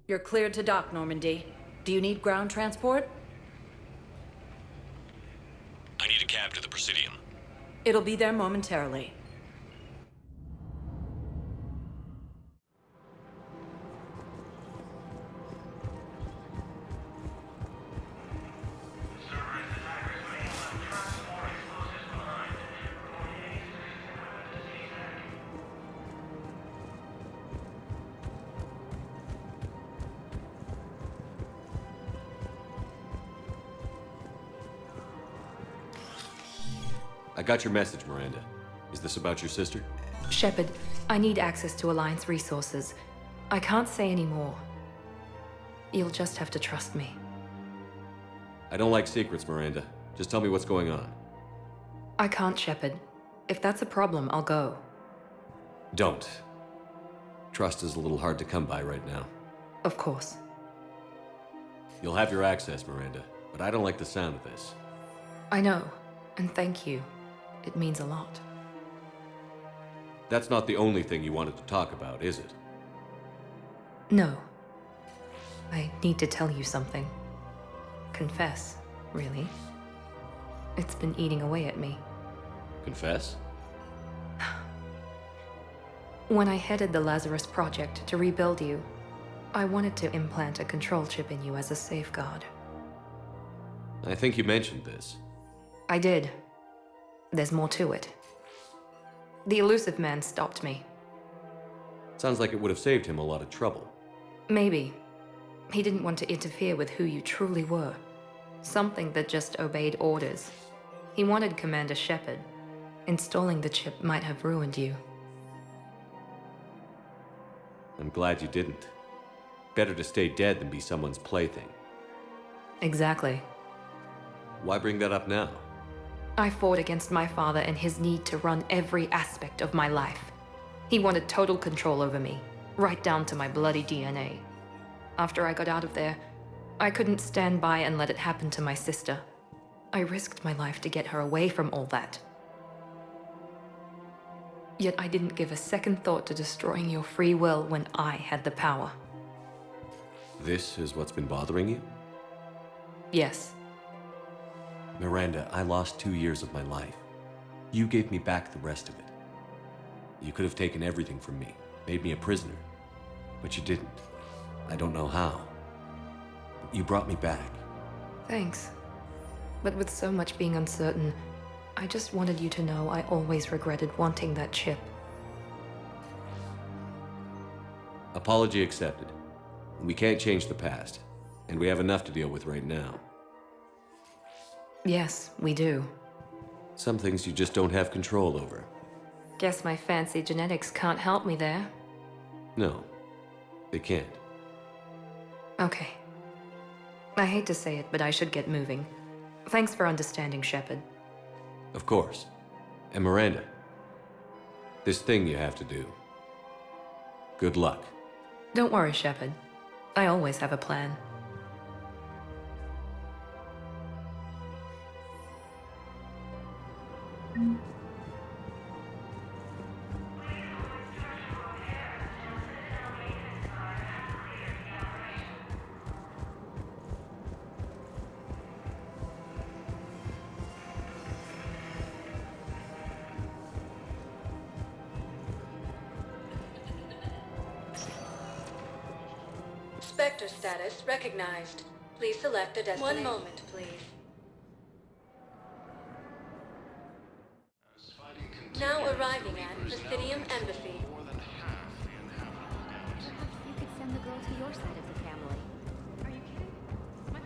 You're cleared to dock, Normandy. Do you need ground transport? I need a cab to the Presidium. It'll be there momentarily. I got your message, Miranda. Is this about your sister? Shepard, I need access to Alliance resources. I can't say any more. You'll just have to trust me. I don't like secrets, Miranda. Just tell me what's going on. I can't, Shepard. If that's a problem, I'll go. Don't. Trust is a little hard to come by right now. Of course. You'll have your access, Miranda, but I don't like the sound of this. I know, and thank you. It means a lot. That's not the only thing you wanted to talk about, is it? No. I need to tell you something. Confess, really. It's been eating away at me. Confess? When I headed the Lazarus Project to rebuild you, I wanted to implant a control chip in you as a safeguard. I think you mentioned this. I did. There's more to it. The elusive man stopped me. Sounds like it would have saved him a lot of trouble. Maybe. He didn't want to interfere with who you truly were. Something that just obeyed orders. He wanted Commander Shepard. Installing the chip might have ruined you. I'm glad you didn't. Better to stay dead than be someone's plaything. Exactly. Why bring that up now? I fought against my father and his need to run every aspect of my life. He wanted total control over me, right down to my bloody DNA. After I got out of there, I couldn't stand by and let it happen to my sister. I risked my life to get her away from all that. Yet I didn't give a second thought to destroying your free will when I had the power. This is what's been bothering you? Yes. Miranda, I lost 2 years of my life. You gave me back the rest of it. You could have taken everything from me, made me a prisoner. But you didn't. I don't know how. But you brought me back. Thanks. But with so much being uncertain, I just wanted you to know I always regretted wanting that chip. Apology accepted. We can't change the past, and we have enough to deal with right now. Yes, we do. Some things you just don't have control over. Guess my fancy genetics can't help me there. No, they can't. Okay. I hate to say it, but I should get moving. Thanks for understanding, Shepard. Of course. And Miranda, this thing you have to do. Good luck. Don't worry, Shepard. I always have a plan. Spectre status recognized. Please select a destination. 1 moment, please. Now arriving at Presidium Embassy. Perhaps you could send the girl to your side of the family. Are you kidding? My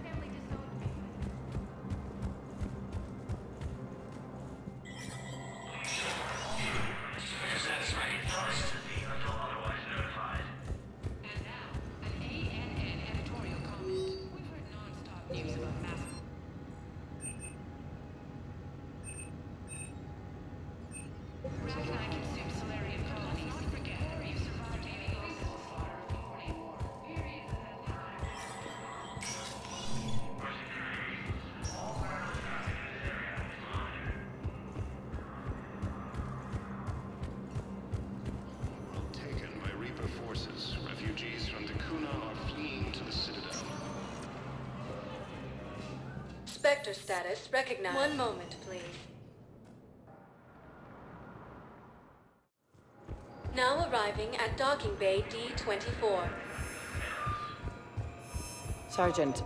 Spectre status recognized. One moment, please. Now arriving at docking bay D-24. Sergeant,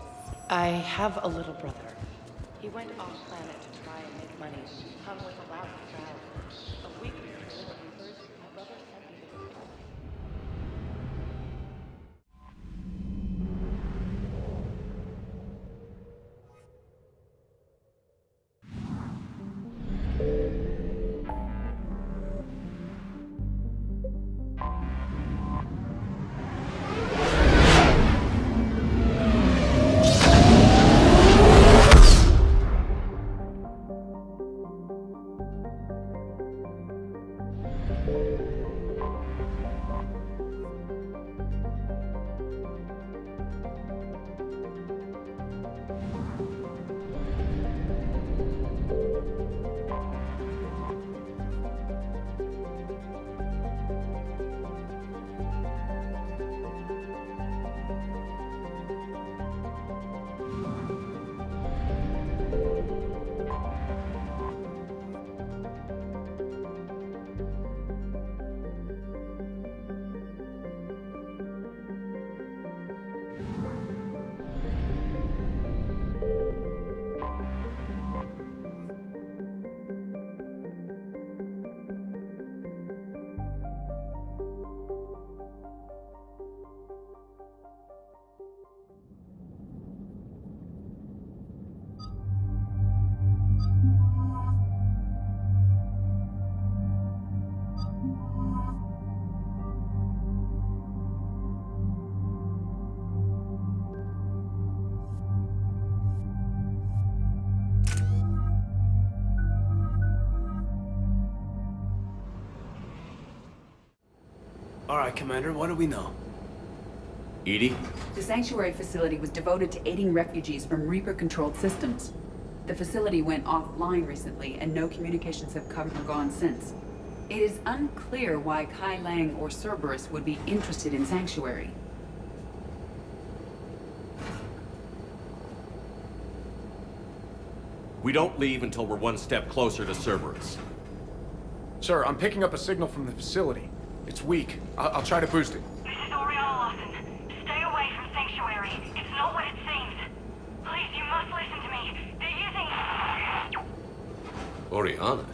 I have a little brother. He went off-planet to try and make money, hung with a loud crowd. A week before he heard my brother sent me to the All right, Commander, what do we know? Edie? The sanctuary facility was devoted to aiding refugees from Reaper-controlled systems. The facility went offline recently, and no communications have come or gone since. It is unclear why Kai Lang or Cerberus would be interested in Sanctuary. We don't leave until we're one step closer to Cerberus. Sir, I'm picking up a signal from the facility. It's weak. I'll try to boost it. This is Overhaul. Stay away from Sanctuary. It's not what it seems. Please, you must listen to me. They're using... Oriana?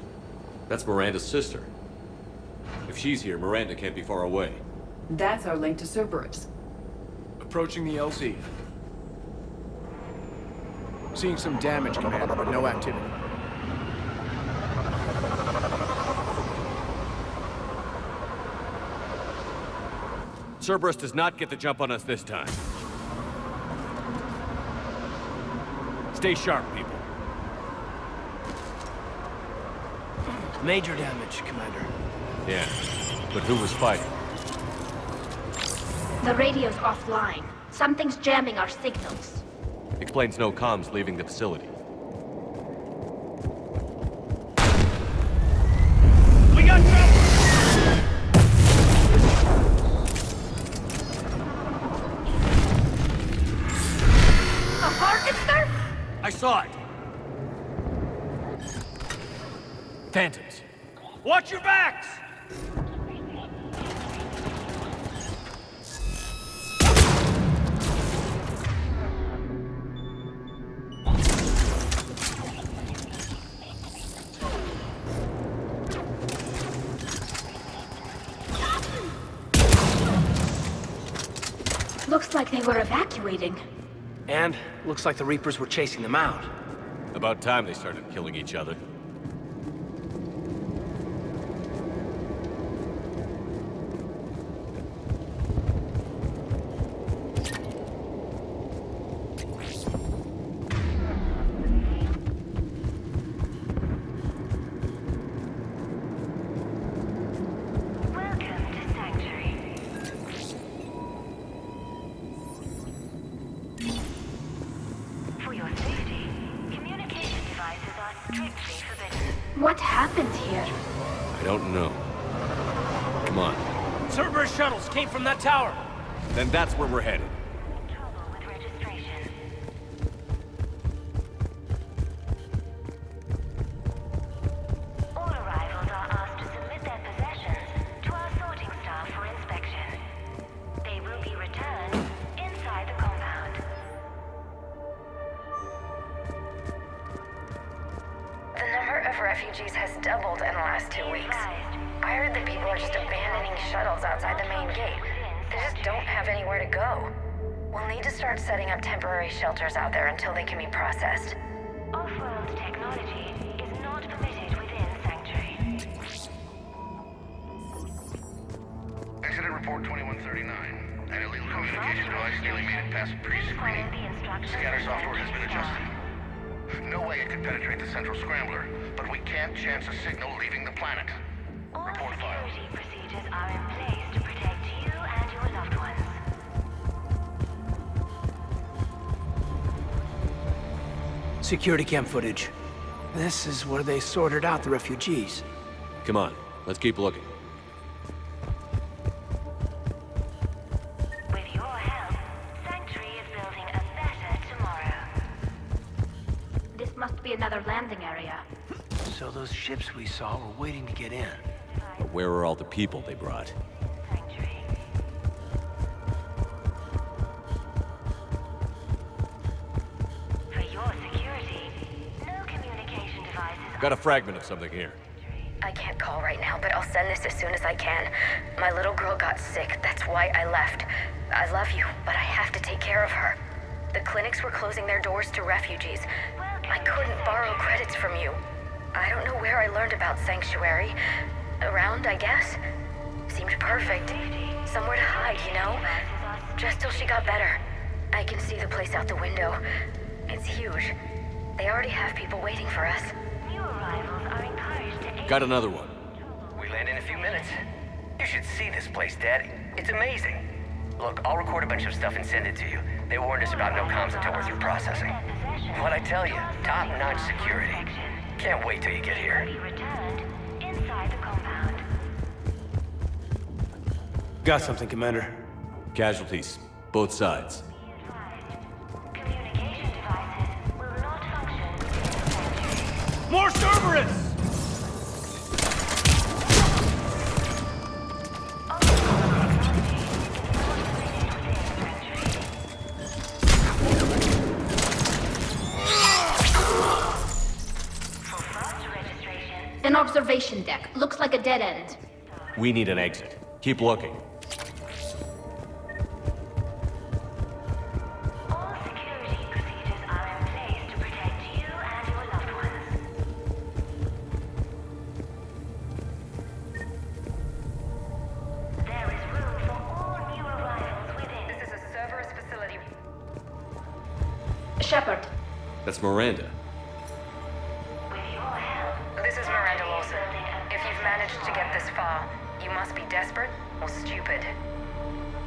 That's Miranda's sister. If she's here, Miranda can't be far away. That's our link to Cerberus. Approaching the LZ. Seeing some damage, Commander, but no activity. Cerberus does not get the jump on us this time. Stay sharp, people. Major damage, Commander. Yeah, but who was fighting? The radio's offline. Something's jamming our signals. Explains no comms leaving the facility. We got trouble! A harvester? I saw it! Phantoms. Watch your backs! Looks like they were evacuating. And looks like the Reapers were chasing them out. About time they started killing each other. What happened here? I don't know. Come on. Cerberus shuttles came from that tower. Then that's where we're headed. Trouble with registration. of refugees has doubled in the last 2 weeks. I heard that people are just abandoning shuttles outside the main gate. They just don't have anywhere to go. We'll need to start setting up temporary shelters out there until they can be processed. Off-world technology is not permitted within Sanctuary. Accident report 2139. An illegal communication device nearly made it past pre-screening. Scanner software has been adjusted. No way it could penetrate the central scrambler, but we can't chance a signal leaving the planet. All Report file. security procedures are in place to protect you and your loved ones. Security cam footage. This is where they sorted out the refugees. Come on, let's keep looking. With your help, Sanctuary is building a better tomorrow. This must be another landing area. So those ships we saw were waiting to get in. But where are all the people they brought? Sanctuary. For your security, no communication devices Got a fragment of something here. I can't call right now, but I'll send this as soon as I can. My little girl got sick, that's why I left. I love you, but I have to take care of her. The clinics were closing their doors to refugees. I couldn't borrow credits from you. I don't know where I learned about Sanctuary. Around, I guess. Seemed perfect. Somewhere to hide, you know? Just till she got better. I can see the place out the window. It's huge. They already have people waiting for us. New arrivals are encouraged to aid. Got another one. We land in a few minutes. You should see this place, Daddy. It's amazing. Look, I'll record a bunch of stuff and send it to you. They warned us about no comms until we're through processing. What'd I tell you? Top-notch security. Can't wait till you get here. Be returned inside the compound. Got something, Commander. Casualties, both sides. Communication devices will not function within Sanctuary. More Cerberus! An observation deck. Looks like a dead end. We need an exit. Keep looking. All security procedures are in place to protect you and your loved ones. There is room for all new arrivals within. This is a Cerberus facility. Shepard. That's Miranda. With your help, This is Miranda Lawson. If you've managed to get this far, you must be desperate or stupid.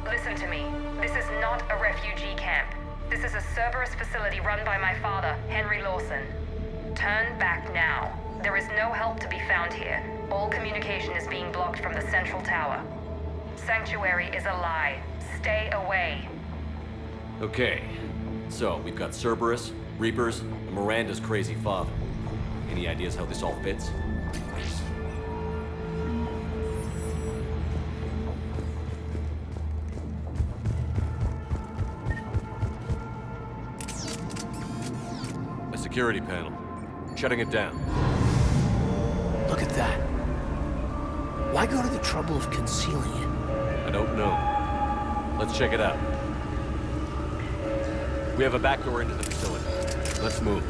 Listen to me. This is not a refugee camp. This is a Cerberus facility run by my father, Henry Lawson. Turn back now. There is no help to be found here. All communication is being blocked from the central tower. Sanctuary is a lie. Stay away. Okay, so we've got Cerberus, Reapers, and Miranda's crazy father. Any ideas how this all fits? A security panel. Shutting it down. Look at that. Why go to the trouble of concealing it? I don't know. Let's check it out. We have a back door into the facility. Let's move.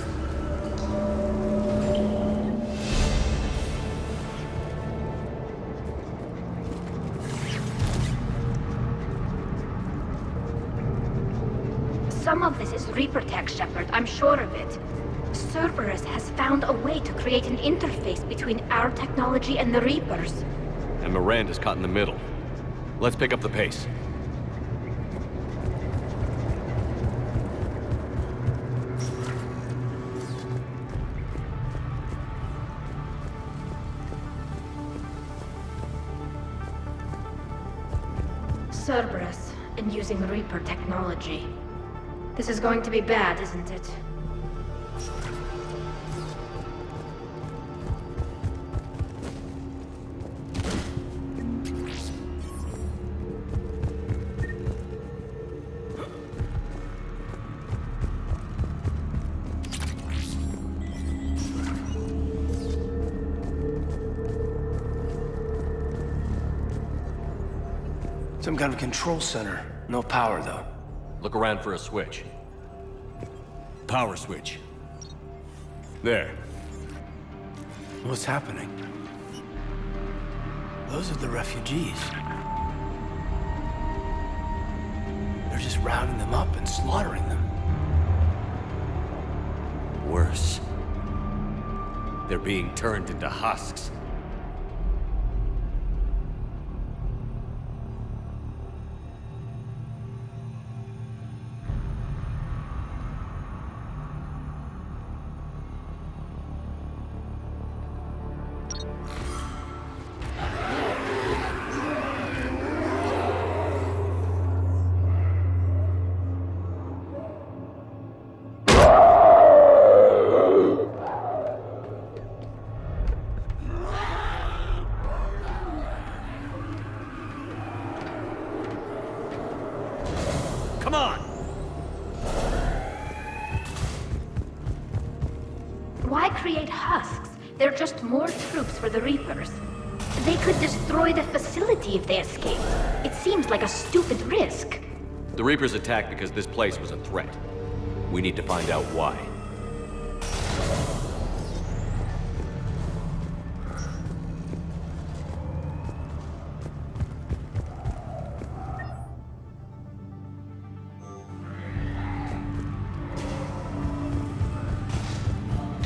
Some of this is Reaper tech, Shepard. I'm sure of it. Cerberus has found a way to create an interface between our technology and the Reapers. And Miranda's caught in the middle. Let's pick up the pace. Cerberus, and using Reaper technology. This is going to be bad, isn't it? Some kind of control center. No power, though. Look around for a switch. Power switch. There. What's happening? Those are the refugees. They're just rounding them up and slaughtering them. Worse. They're being turned into husks. Why create husks? They're just more troops for the Reapers. They could destroy the facility if they escaped. It seems like a stupid risk. The Reapers attacked because this place was a threat. We need to find out why.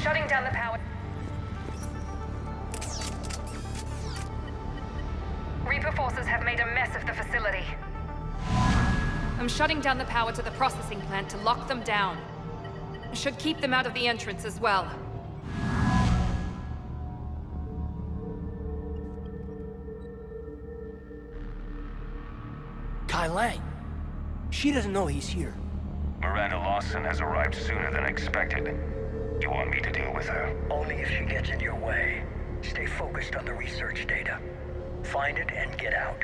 Shutting down the power. Reaper forces have made a mess of the facility. I'm shutting down the power to the processing plant to lock them down. Should keep them out of the entrance as well. Kaidan. She doesn't know he's here. Miranda Lawson has arrived sooner than expected. You want me to deal with her? Only if she gets in your way. Stay focused on the research data. Find it and get out.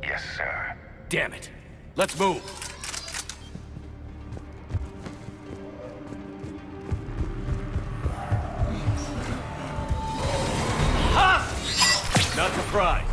Yes, sir. Damn it! Let's move! Ha! Not surprised.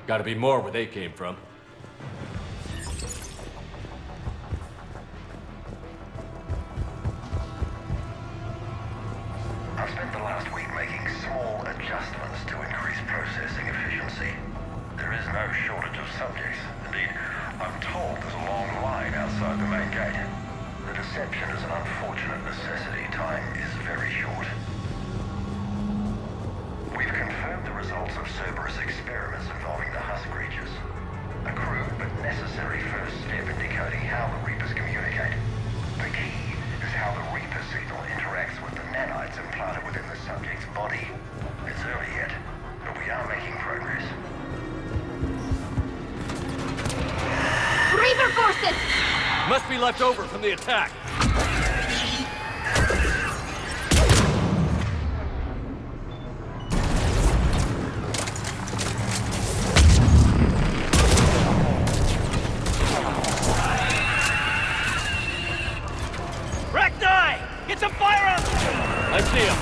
Gotta be more where they came from. I've spent the last week making small adjustments to increase processing efficiency. There is no shortage of subjects. Indeed, I'm told there's a long line outside the main gate. The deception is an unfortunate necessity. Time is very short. We've confirmed the results of Cerberus experiments involving the husk creatures. A crude but necessary first step in decoding how the Reapers communicate. The key is how the Reaper signal interacts with the nanites implanted within the subject's body. It's early yet, but we are making progress. Reaper forces! Must be left over from the attack. Get some fire out! I see him.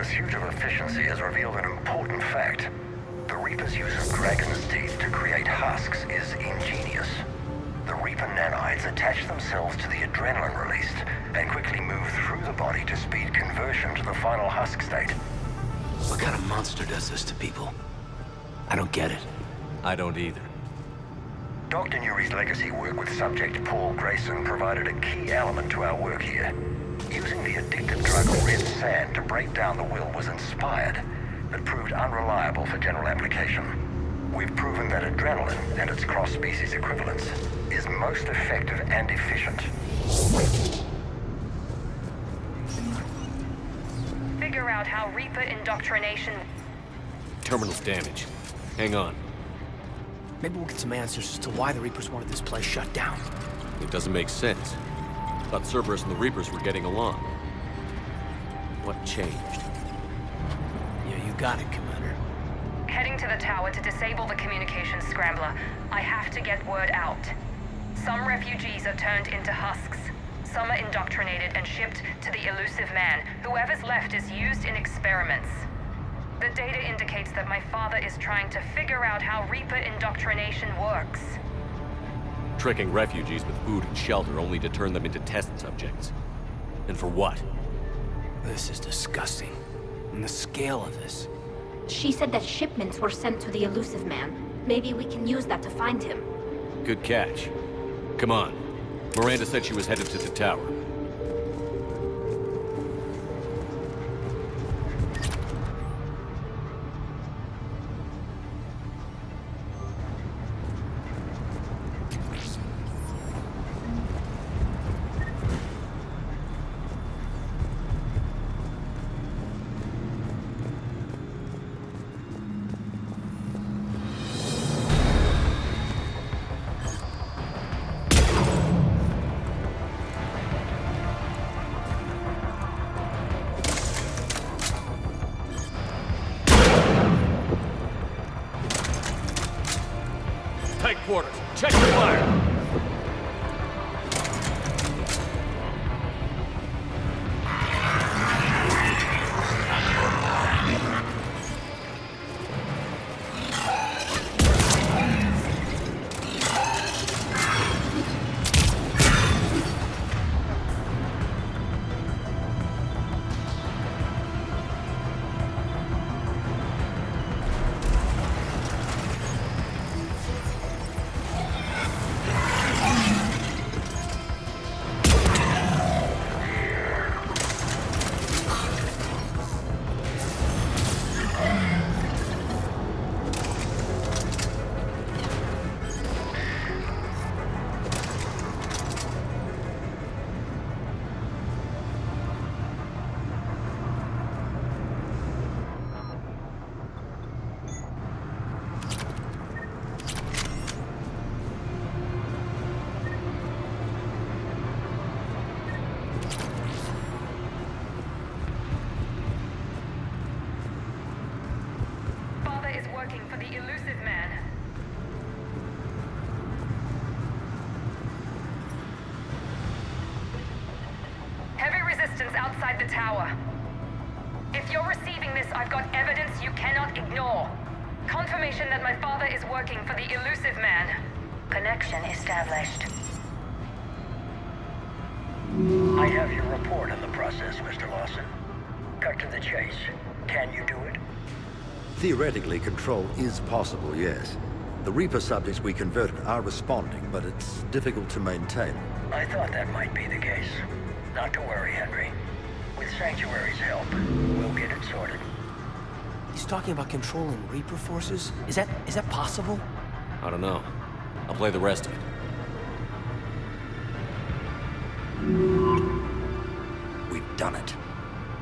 pursuit of efficiency has revealed an important fact. The Reaper's use of dragon's teeth to create husks is ingenious. The Reaper nanites attach themselves to the adrenaline released and quickly move through the body to speed conversion to the final husk state. What kind of monster does this to people? I don't get it. I don't either. Dr. Nuri's legacy work with subject Paul Grayson provided a key element to our work here. Using the addictive drug red sand to break down the will was inspired, but proved unreliable for general application. We've proven that adrenaline and its cross-species equivalence is most effective and efficient. Figure out how Reaper indoctrination... Terminal's damaged. Hang on. Maybe we'll get some answers as to why the Reapers wanted this place shut down. It doesn't make sense. Thought Cerberus and the Reapers were getting along. What changed? Yeah, you got it, Commander. Heading to the tower to disable the communications scrambler. I have to get word out. Some refugees are turned into husks. Some are indoctrinated and shipped to the elusive man. Whoever's left is used in experiments. The data indicates that my father is trying to figure out how Reaper indoctrination works. Tricking refugees with food and shelter only to turn them into test subjects. And for what? This is disgusting. And the scale of this. She said that shipments were sent to the elusive man. Maybe we can use that to find him. Good catch. Come on. Miranda said she was headed to the tower. Tight quarters. Check your fire. For the elusive man. Heavy resistance outside the tower. If you're receiving this, I've got evidence you cannot ignore. Confirmation that my father is working for the elusive man. Connection established. I have your report on the process, Mr. Lawson. Cut to the chase. Can you do it? Theoretically, control is possible, yes. The Reaper subjects we converted are responding, but it's difficult to maintain. I thought that might be the case. Not to worry, Henry. With Sanctuary's help, we'll get it sorted. He's talking about controlling Reaper forces? Is that possible? I don't know. I'll play the rest of it. We've done it.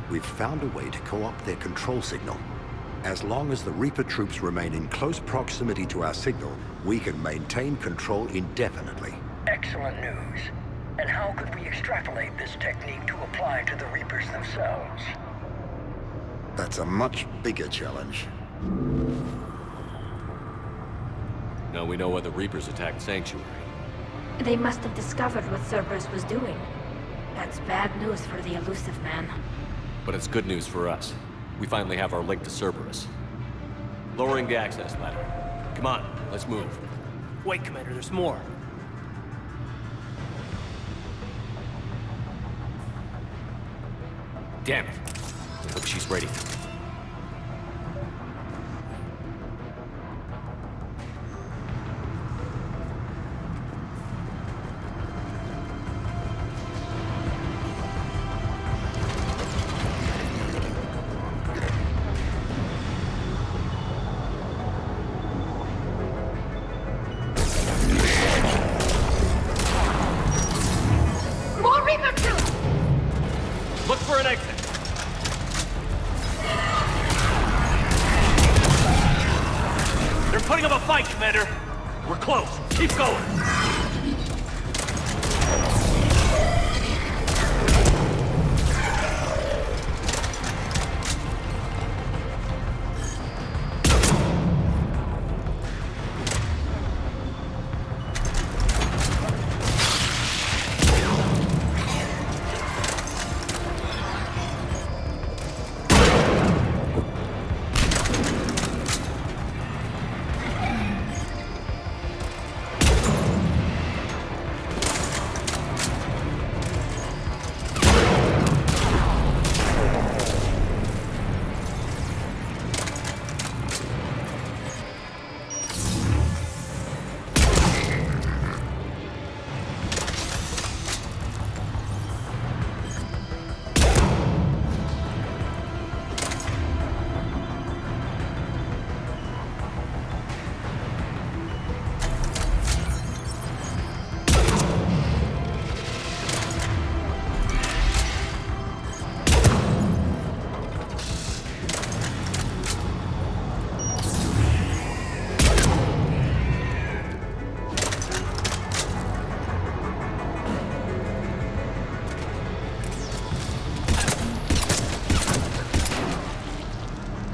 We've found a way to co-opt their control signal. As long as the Reaper troops remain in close proximity to our signal, we can maintain control indefinitely. Excellent news. And how could we extrapolate this technique to apply to the Reapers themselves? That's a much bigger challenge. Now we know why the Reapers attacked Sanctuary. They must have discovered what Cerberus was doing. That's bad news for the elusive man. But it's good news for us. We finally have our link to Cerberus. Lowering the access ladder. Come on, let's move. Wait, Commander, there's more. Damn it. Hope she's ready. More Reaper troops! Look for an exit. They're putting up a fight, Commander. We're close. Keep going.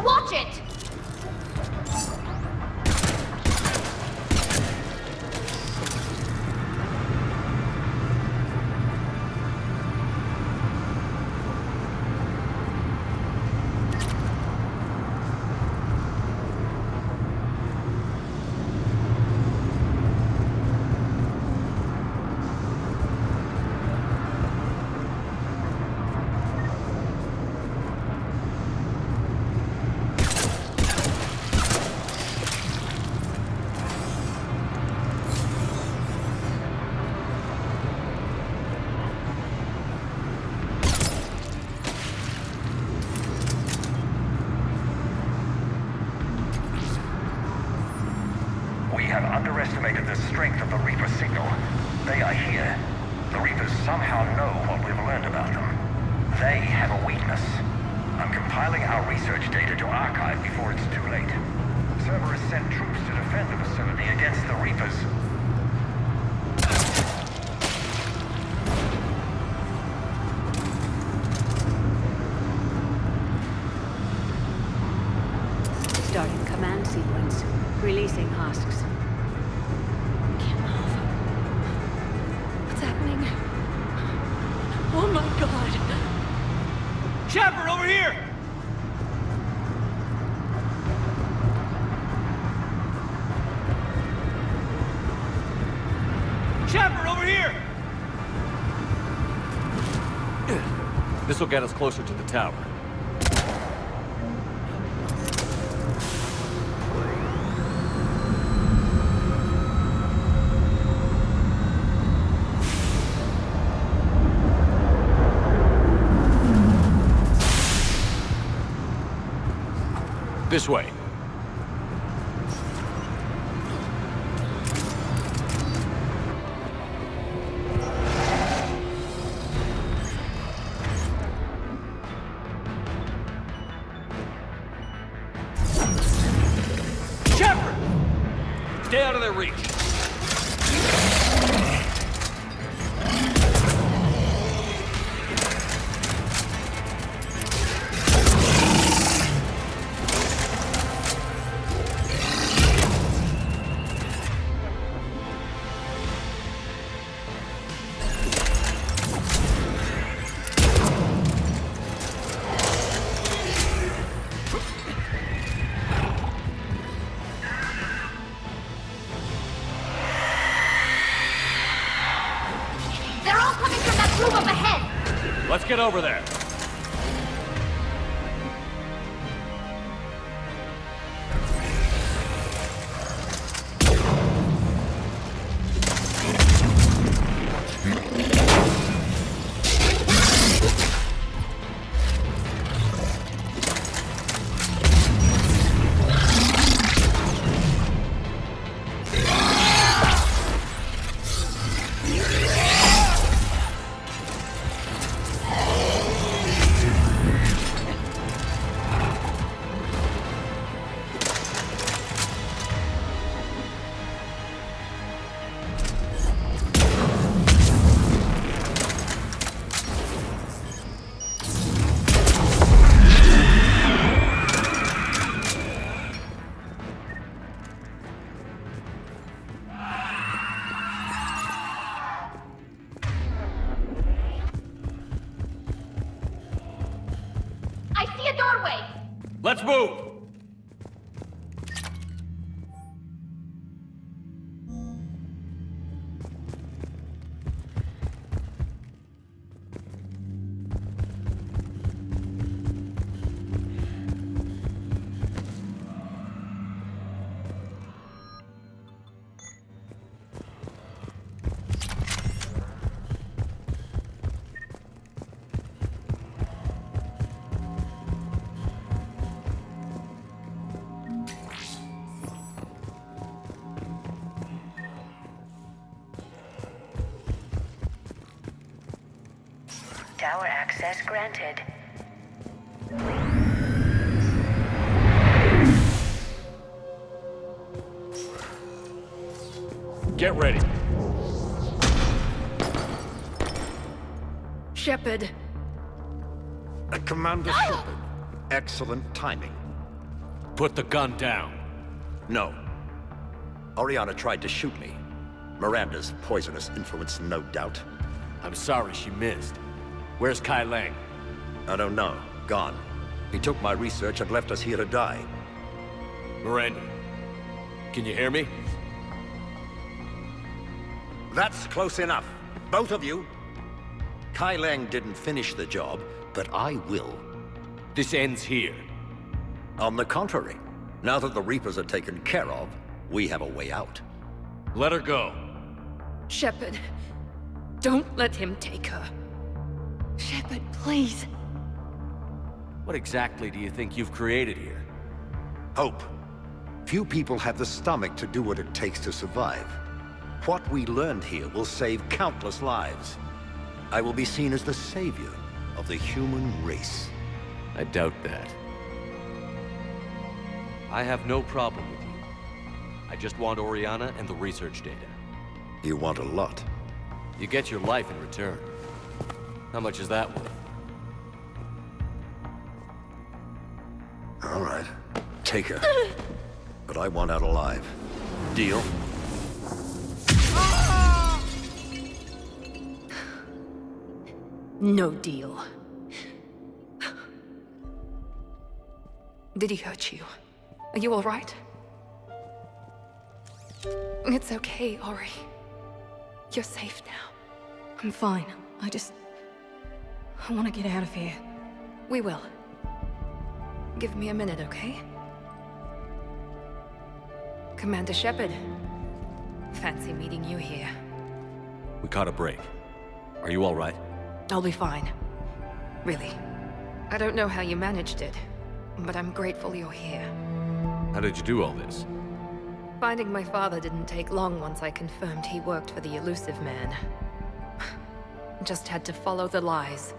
Watch it! We have underestimated the strength of the Reaper signal. They are here. The Reapers somehow know what we've learned about them. They have a weakness. I'm compiling our research data to archive before it's too late. Cerberus sent troops to defend the facility against the Reapers. Starting command sequence. Releasing husks. What's happening? Oh my god! Shepard, over here! Shepard, over here! This will get us closer to the tower. This way. Shepard! Stay out of their reach. get over there. Let's move! Tower access granted. Get ready. Shepard. Commander Shepard. Excellent timing. Put the gun down. No. Oriana tried to shoot me. Miranda's poisonous influence, no doubt. I'm sorry she missed. Where's Kaidan? I don't know. Gone. He took my research and left us here to die. Miranda, can you hear me? That's close enough. Both of you. Kaidan didn't finish the job, but I will. This ends here. On the contrary, now that the Reapers are taken care of, we have a way out. Let her go. Shepard, don't let him take her. Shepard, please. What exactly do you think you've created here? Hope. Few people have the stomach to do what it takes to survive. What we learned here will save countless lives. I will be seen as the savior of the human race. I doubt that. I have no problem with you. I just want Oriana and the research data. You want a lot. You get your life in return. How much is that worth? All right. Take her. But I want out alive. Deal? No deal. Did he hurt you? Are you all right? It's okay, Ori. You're safe now. I'm fine. I want to get out of here. We will. Give me a minute, okay? Commander Shepard. Fancy meeting you here. We caught a break. Are you all right? I'll be fine. Really. I don't know how you managed it, but I'm grateful you're here. How did you do all this? Finding my father didn't take long once I confirmed he worked for the Elusive Man. Just had to follow the lies.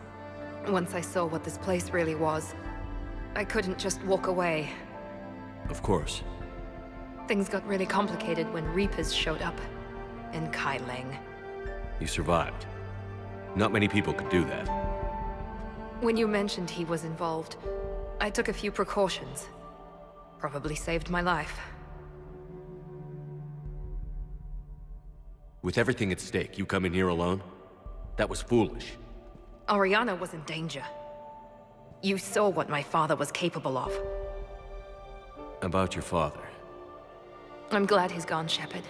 Once I saw what this place really was, I couldn't just walk away. Of course. Things got really complicated when Reapers showed up. And Kaidan. You survived. Not many people could do that. When you mentioned he was involved, I took a few precautions. Probably saved my life. With everything at stake, you come in here alone? That was foolish. Oriana was in danger. You saw what my father was capable of. About your father. I'm glad he's gone, Shepard.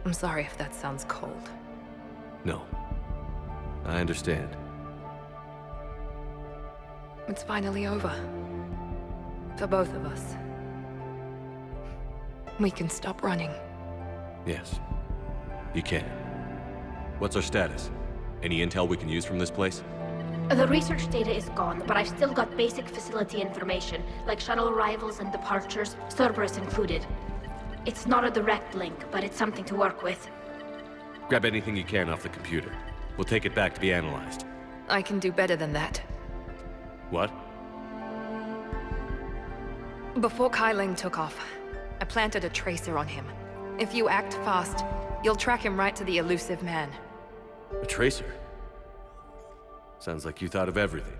I'm sorry if that sounds cold. No. I understand. It's finally over. For both of us. We can stop running. Yes. You can. What's our status? Any intel we can use from this place? The research data is gone, but I've still got basic facility information, like shuttle arrivals and departures, Cerberus included. It's not a direct link, but it's something to work with. Grab anything you can off the computer. We'll take it back to be analyzed. I can do better than that. What? Before Kaidan took off, I planted a tracer on him. If you act fast, you'll track him right to the elusive man. A tracer? Sounds like you thought of everything.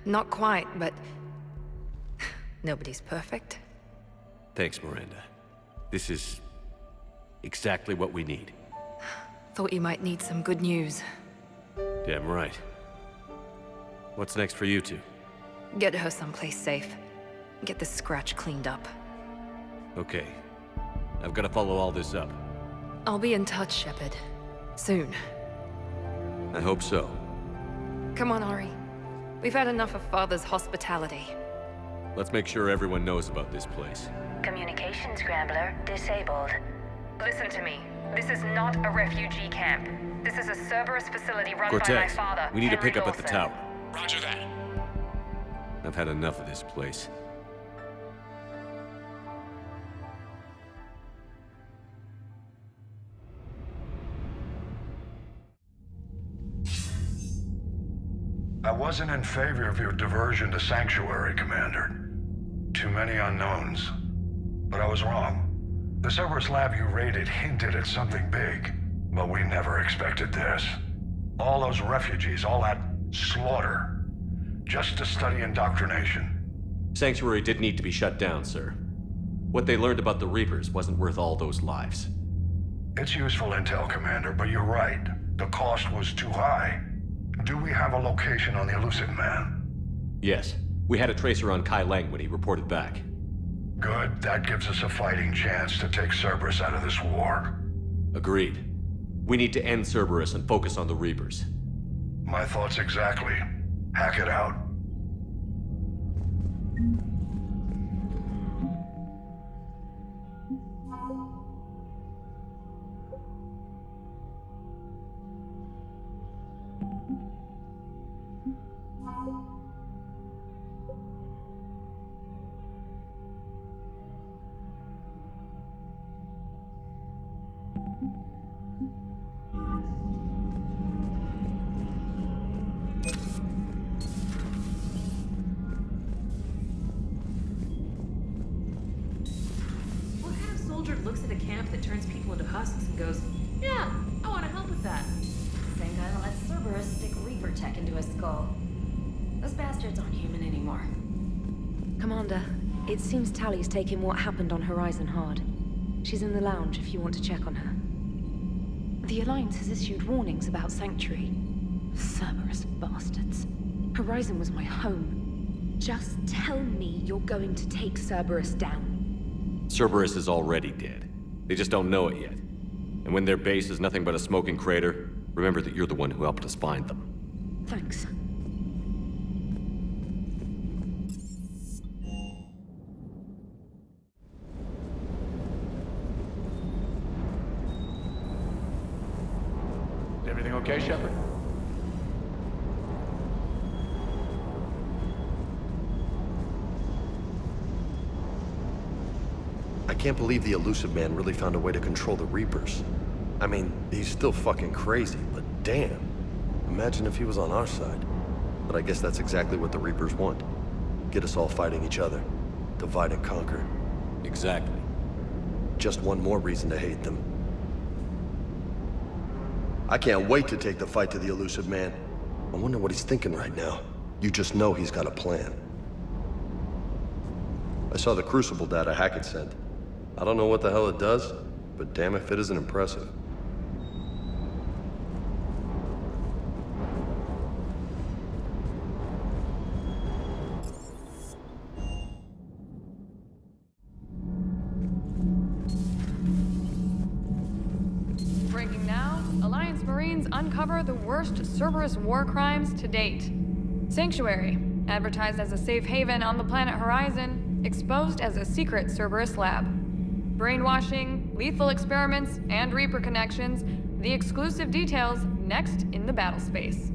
Not quite, but... nobody's perfect. Thanks, Miranda. This is... exactly what we need. Thought you might need some good news. Damn right. What's next for you two? Get her someplace safe. Get this scratch cleaned up. Okay. I've got to follow all this up. I'll be in touch, Shepard. Soon. I hope so. Come on, Ari. We've had enough of Father's hospitality. Let's make sure everyone knows about this place. Communication scrambler disabled. Listen to me. This is not a refugee camp. This is a Cerberus facility run by my father, we need to Henry pick up at the Dawson. tower. Roger that. I've had enough of this place. I wasn't in favor of your diversion to Sanctuary, Commander. Too many unknowns. But I was wrong. The Cerberus lab you raided hinted at something big, but we never expected this. All those refugees, all that slaughter, just to study indoctrination. Sanctuary did need to be shut down, sir. What they learned about the Reapers wasn't worth all those lives. It's useful intel, Commander, but you're right. The cost was too high. Do we have a location on the elusive man? Yes. We had a tracer on Kaidan when he reported back. Good. That gives us a fighting chance to take Cerberus out of this war. Agreed. We need to end Cerberus and focus on the Reapers. My thoughts exactly. Hackett out. Looks at a camp that turns people into husks and goes, yeah, I want to help with that. Same guy that lets Cerberus stick Reaper tech into his skull. Those bastards aren't human anymore. Commander, it seems Tally's taking what happened on Horizon hard. She's in the lounge if you want to check on her. The Alliance has issued warnings about Sanctuary. Cerberus bastards. Horizon was my home. Just tell me you're going to take Cerberus down. Cerberus is already dead. They just don't know it yet. And when their base is nothing but a smoking crater, remember that you're the one who helped us find them. Thanks. Is everything okay, Shepard? I can't believe the elusive man really found a way to control the Reapers. I mean, he's still fucking crazy, but damn. Imagine if he was on our side. But I guess that's exactly what the Reapers want. Get us all fighting each other. Divide and conquer. Exactly. Just one more reason to hate them. I can't wait to take the fight to the elusive man. I wonder what he's thinking right now. You just know he's got a plan. I saw the Crucible data Hackett sent. I don't know what the hell it does, but damn if it isn't impressive. Breaking now, Alliance Marines uncover the worst Cerberus war crimes to date. Sanctuary, Advertised as a safe haven on the planet Horizon, exposed as a secret Cerberus lab. Brainwashing, lethal experiments, and Reaper connections, the exclusive details next in the battle space.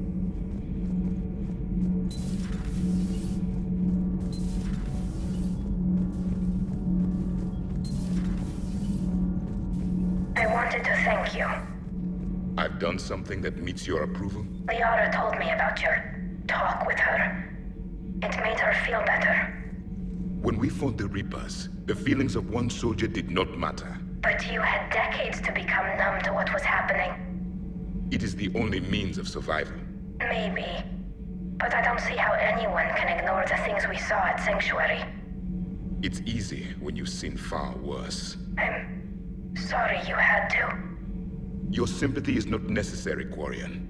I wanted to thank you. I've done something that meets your approval? Liara told me about your talk with her. It made her feel better. When we fought the Reapers, the feelings of one soldier did not matter. But you had decades to become numb to what was happening. It is the only means of survival. Maybe. But I don't see how anyone can ignore the things we saw at Sanctuary. It's easy when you've seen far worse. I'm sorry you had to. Your sympathy is not necessary, Quarian.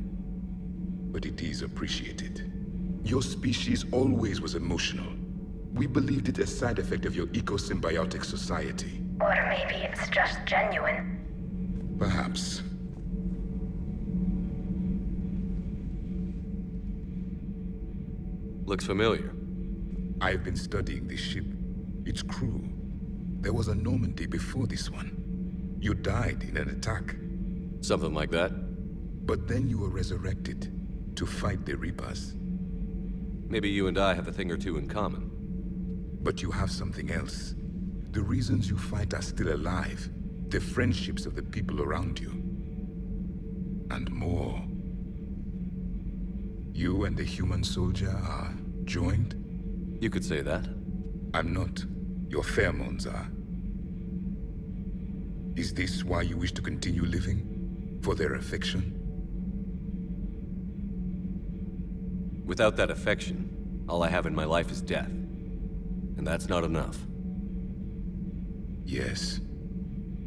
But it is appreciated. Your species always was emotional. We believed it a side effect of your eco-symbiotic society. Or maybe it's just genuine. Perhaps. Looks familiar. I've been studying this ship. Its crew. There was a Normandy before this one. You died in an attack. Something like that. But then you were resurrected to fight the Reapers. Maybe you and I have a thing or two in common. But you have something else. The reasons you fight are still alive. The friendships of the people around you. And more. You and the human soldier are joined? You could say that. I'm not. Your pheromones are. Is this why you wish to continue living? For their affection? Without that affection, all I have in my life is death. And that's not enough. Yes.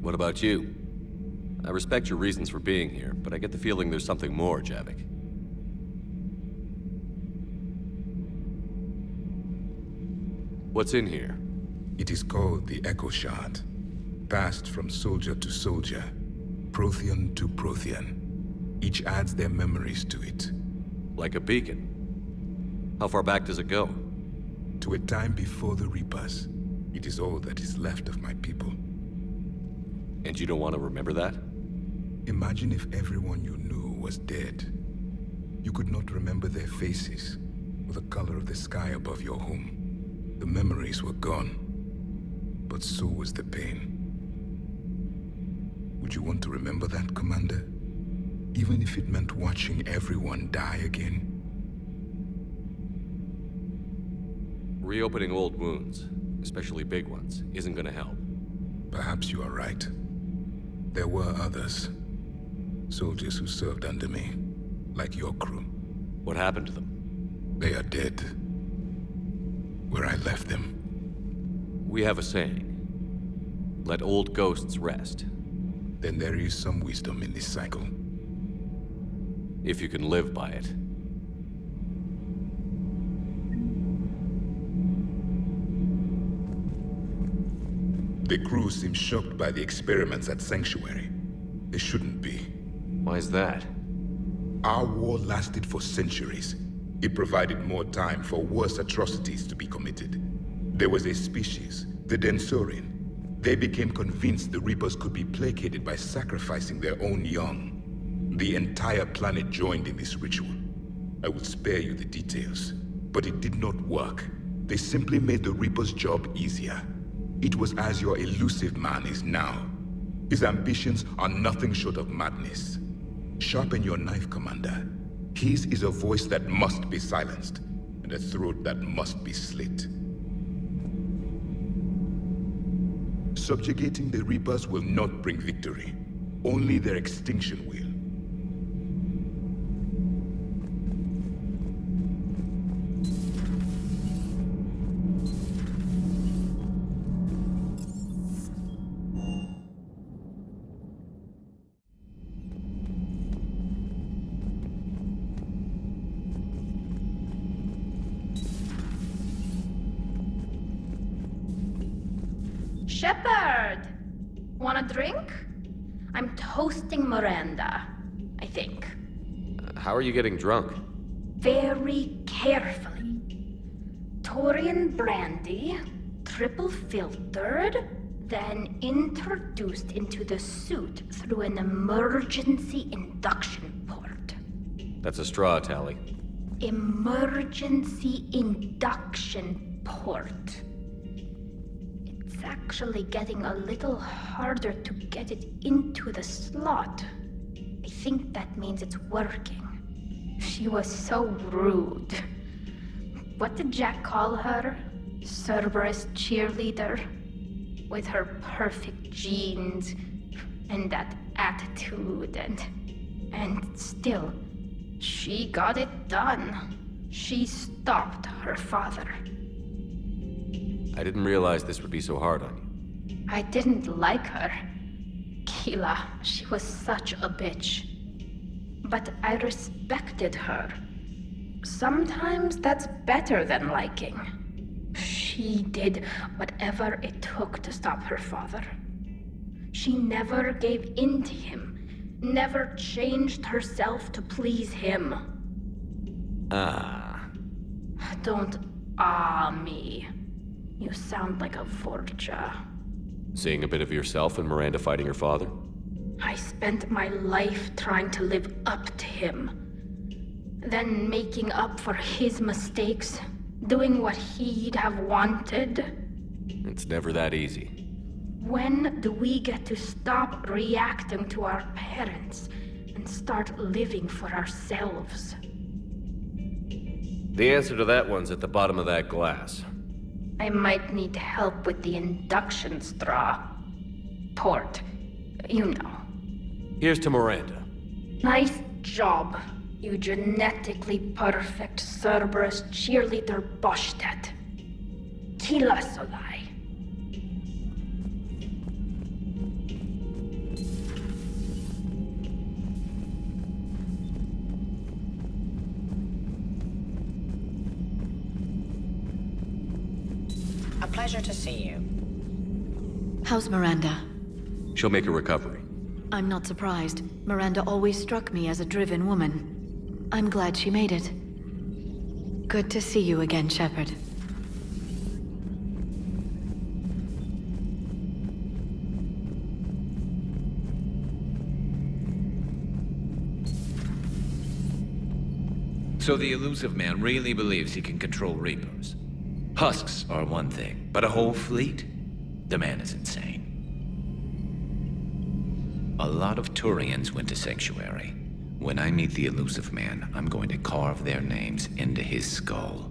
What about you? I respect your reasons for being here, but I get the feeling there's something more, Javik. What's in here? It is called the Echo Shard. Passed from soldier to soldier, Prothean to Prothean. Each adds their memories to it. Like a beacon? How far back does it go? To a time before the Reapers. It is all that is left of my people. And you don't want to remember that? Imagine if everyone you knew was dead. You could not remember their faces, or the color of the sky above your home. The memories were gone, but so was the pain. Would you want to remember that, Commander? Even if it meant watching everyone die again? Reopening old wounds, especially big ones, isn't gonna help. Perhaps you are right. There were others. Soldiers who served under me, like your crew. What happened to them? They are dead. Where I left them. We have a saying. Let old ghosts rest. Then there is some wisdom in this cycle. If you can live by it. The crew seems shocked by the experiments at Sanctuary. They shouldn't be. Why is that? Our war lasted for centuries. It provided more time for worse atrocities to be committed. There was a species, the Densorian. They became convinced the Reapers could be placated by sacrificing their own young. The entire planet joined in this ritual. I will spare you the details, but it did not work. They simply made the Reaper's job easier. It was as your elusive man is now. His ambitions are nothing short of madness. Sharpen your knife, Commander. His is a voice that must be silenced, and a throat that must be slit. Subjugating the Reapers will not bring victory. Only their extinction will. Shepard! Want a drink? I'm toasting Miranda, I think. How are you getting drunk? Very carefully. Torian brandy, triple filtered, then introduced into the suit through an emergency induction port. That's a straw, Tally. Emergency induction port. It's actually getting a little harder to get it into the slot. I think that means it's working. She was so rude. What did Jack call her? Cerberus cheerleader? With her perfect genes and that attitude and still, she got it done. She stopped her father. I didn't realize this would be so hard on you. I didn't like her. Keela, she was such a bitch. But I respected her. Sometimes that's better than liking. She did whatever it took to stop her father. She never gave in to him, never changed herself to please him. Don't me. You sound like a Vorja. Seeing a bit of yourself in Miranda fighting her father? I spent my life trying to live up to him. Then making up for his mistakes, doing what he'd have wanted. It's never that easy. When do we get to stop reacting to our parents and start living for ourselves? The answer to that one's at the bottom of that glass. I might need help with the induction straw. Port. You know. Here's to Miranda. Nice job, you genetically perfect Cerberus cheerleader Boshtet. Kila Solai. A pleasure to see you. How's Miranda? She'll make a recovery. I'm not surprised. Miranda always struck me as a driven woman. I'm glad she made it. Good to see you again, Shepard. So the elusive man really believes he can control Reapers. Husks are one thing, but a whole fleet? The man is insane. A lot of Turians went to Sanctuary. When I meet the elusive man, I'm going to carve their names into his skull.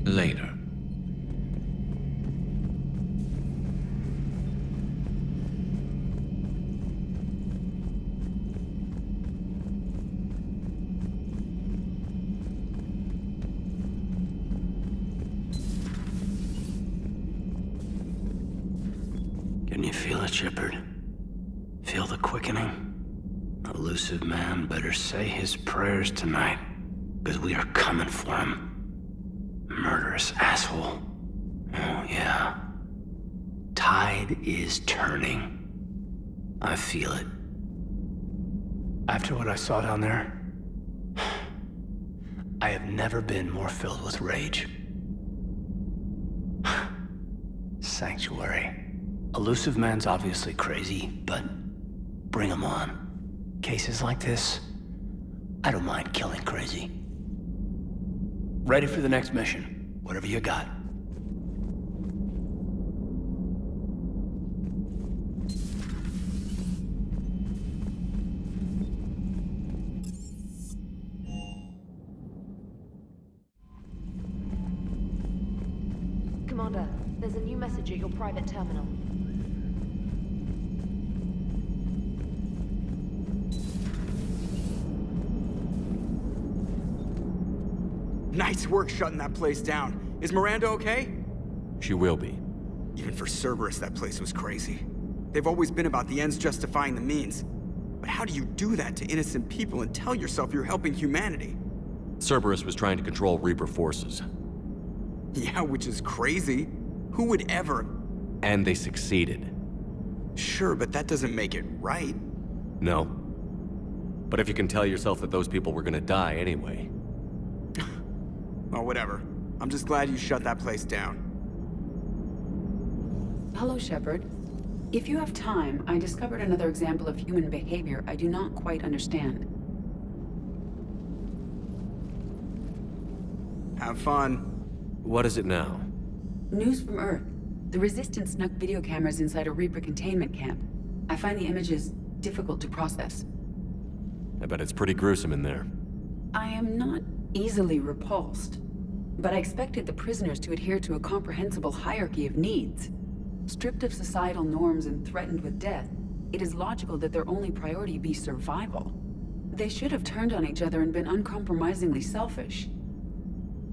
Later. Can you feel it, Shepard? Feel the quickening? Elusive man better say his prayers tonight, because we are coming for him. Murderous asshole. Oh, yeah. Tide is turning. I feel it. After what I saw down there, I have never been more filled with rage. Sanctuary. Elusive man's obviously crazy, but bring him on. Cases like this, I don't mind killing crazy. Ready for the next mission, whatever you got. Commander, there's a new message at your private terminal. Nice work shutting that place down. Is Miranda okay? She will be. Even for Cerberus, that place was crazy. They've always been about the ends justifying the means. But how do you do that to innocent people and tell yourself you're helping humanity? Cerberus was trying to control Reaper forces. Yeah, which is crazy. Who would ever? And they succeeded. Sure, but that doesn't make it right. No. But if you can tell yourself that those people were gonna die anyway. Oh, whatever. I'm just glad you shut that place down. Hello, Shepard. If you have time, I discovered another example of human behavior I do not quite understand. Have fun. What is it now? News from Earth. The Resistance snuck video cameras inside a Reaper containment camp. I find the images difficult to process. I bet it's pretty gruesome in there. I am not easily repulsed, but I expected the prisoners to adhere to a comprehensible hierarchy of needs. Stripped of societal norms and threatened with death, it is logical that their only priority be survival. They should have turned on each other and been uncompromisingly selfish.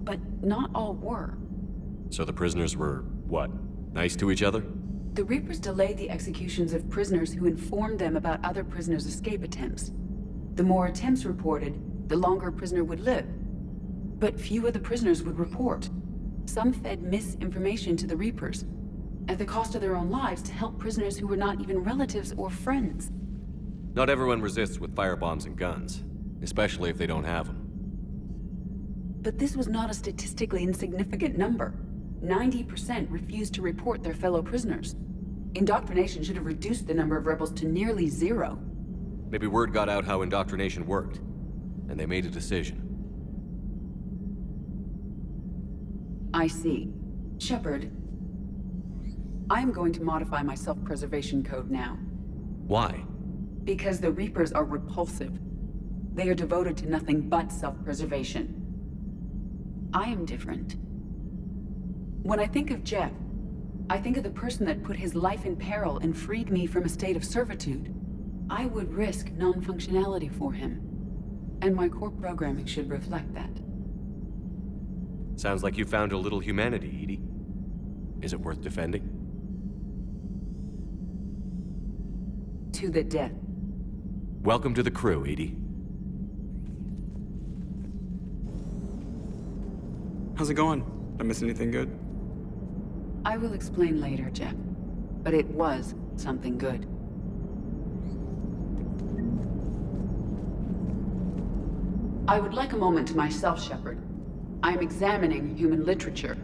But not all were. So the prisoners were, what, nice to each other? The Reapers delayed the executions of prisoners who informed them about other prisoners' escape attempts. The more attempts reported, the longer a prisoner would live. But few of the prisoners would report. Some fed misinformation to the Reapers, at the cost of their own lives, to help prisoners who were not even relatives or friends. Not everyone resists with firebombs and guns, especially if they don't have them. But this was not a statistically insignificant number. 90% refused to report their fellow prisoners. Indoctrination should have reduced the number of rebels to nearly zero. Maybe word got out how indoctrination worked, and they made a decision. I see. Shepard, I am going to modify my self-preservation code now. Why? Because the Reapers are repulsive. They are devoted to nothing but self-preservation. I am different. When I think of Jeff, I think of the person that put his life in peril and freed me from a state of servitude. I would risk non-functionality for him. And my core programming should reflect that. Sounds like you found a little humanity, Edie. Is it worth defending? To the death. Welcome to the crew, Edie. How's it going? Did I miss anything good? I will explain later, Jeff. But it was something good. I would like a moment to myself, Shepard. I am examining human literature.